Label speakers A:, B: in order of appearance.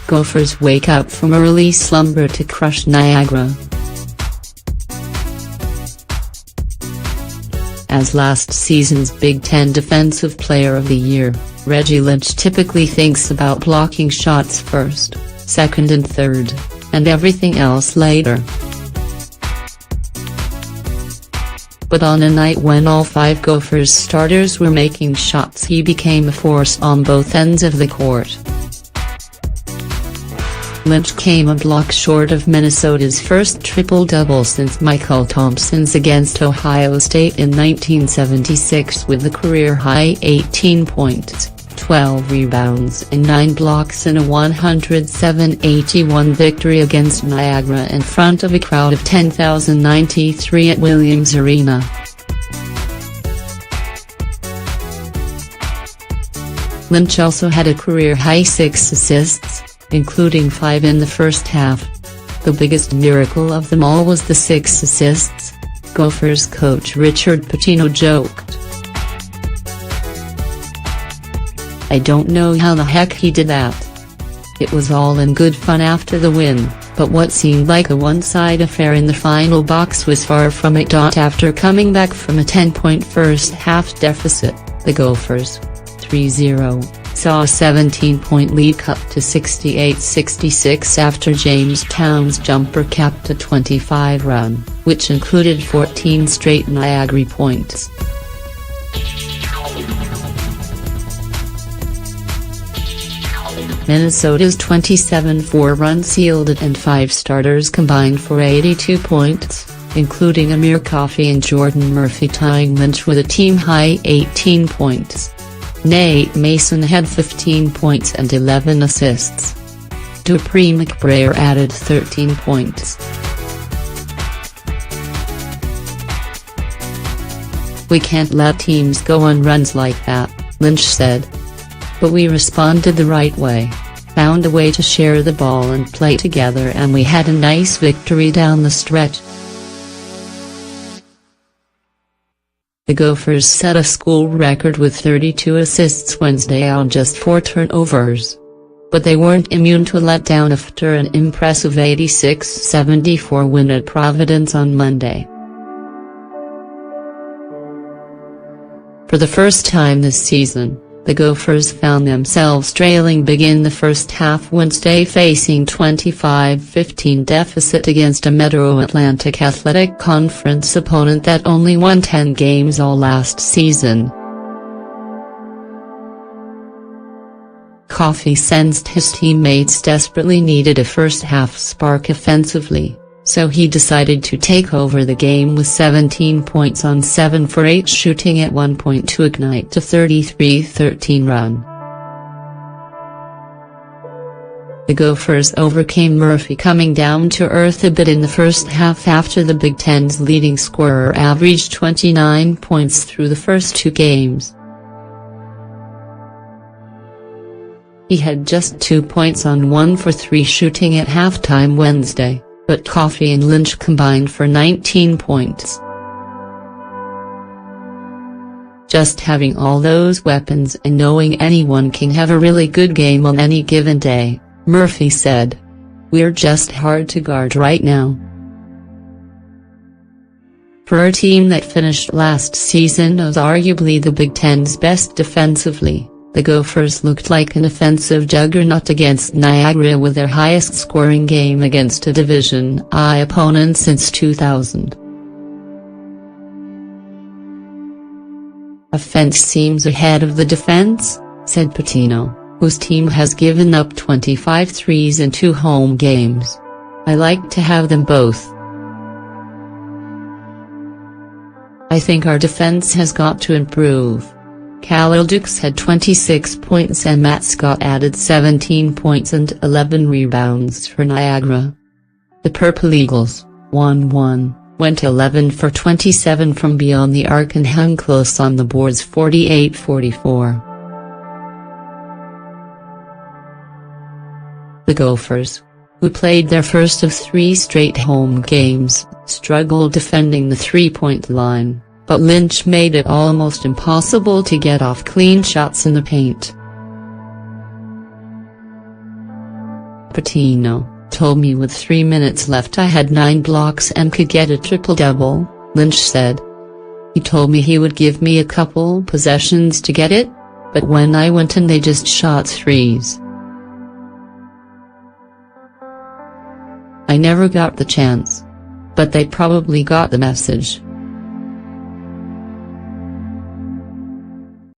A: Gophers wake up from early slumber to crush Niagara. As last season's Big Ten Defensive Player of the Year, Reggie Lynch typically thinks about blocking shots first, second and third, and everything else later. But on a night when all 5 Gophers starters were making shots, he became a force on both ends of the court. Lynch came a block short of Minnesota's first triple-double since Michael Thompson's against Ohio State in 1976 with a career-high 18 points, 12 rebounds and 9 blocks in a 107-81 victory against Niagara in front of a crowd of 10,093 at Williams Arena. Lynch also had a career-high 6 assists, including 5 in the first half. The biggest miracle of them all was the 6 assists, Gophers coach Richard Pitino joked. "I don't know how the heck he did that. It was all in good fun after the win, but what seemed like a one-side affair in the final box was far from it." After coming back from a 10-point first-half deficit, the Gophers, 3-0, saw a 17-point lead cut to 68-66 after Jamestown's jumper capped a 25 run, which included 14 straight Niagara points. Minnesota's 27-4 run sealed it, and 5 starters combined for 82 points, including Amir Coffey and Jordan Murphy tying Lynch with a team-high 18 points. Nate Mason had 15 points and 11 assists. Dupree McBrayer added 13 points. "We can't let teams go on runs like that," Lynch said. "But we responded the right way, found a way to share the ball and play together, and we had a nice victory down the stretch." The Gophers set a school record with 32 assists Wednesday on just 4 turnovers. But they weren't immune to a letdown after an impressive 86-74 win at Providence on Monday. For the first time this season, the Gophers found themselves trailing big in the first half Wednesday, facing 25-15 deficit against a Metro Atlantic Athletic Conference opponent that only won 10 games all last season. Coffey sensed his teammates desperately needed a first-half spark offensively, so he decided to take over the game with 17 points on 7 for 8 shooting at one point to ignite a 33-13 run. The Gophers overcame Murphy coming down to earth a bit in the first half after the Big Ten's leading scorer averaged 29 points through the first 2 games. He had just 2 points on 1 for 3 shooting at halftime Wednesday, but Coffey and Lynch combined for 19 points. "Just having all those weapons and knowing anyone can have a really good game on any given day," Murphy said. "We're just hard to guard right now." For a team that finished last season as arguably the Big Ten's best defensively, the Gophers looked like an offensive juggernaut against Niagara with their highest scoring game against a Division I opponent since 2000. "Offense seems ahead of the defense," said Pitino, whose team has given up 25 threes in 2 home games. "I like to have them both. I think our defense has got to improve." Khalil Dukes had 26 points and Matt Scott added 17 points and 11 rebounds for Niagara. The Purple Eagles, 1-1, went 11 for 27 from beyond the arc and hung close on the boards 48-44. The Gophers, who played their first of 3 straight home games, struggled defending the three-point line, but Lynch made it almost impossible to get off clean shots in the paint. Patino told me with 3 minutes left I had 9 blocks and could get a triple-double, Lynch said. He told me he would give me a couple possessions to get it, but when I went in they just shot threes. I never got the chance. But they probably got the message.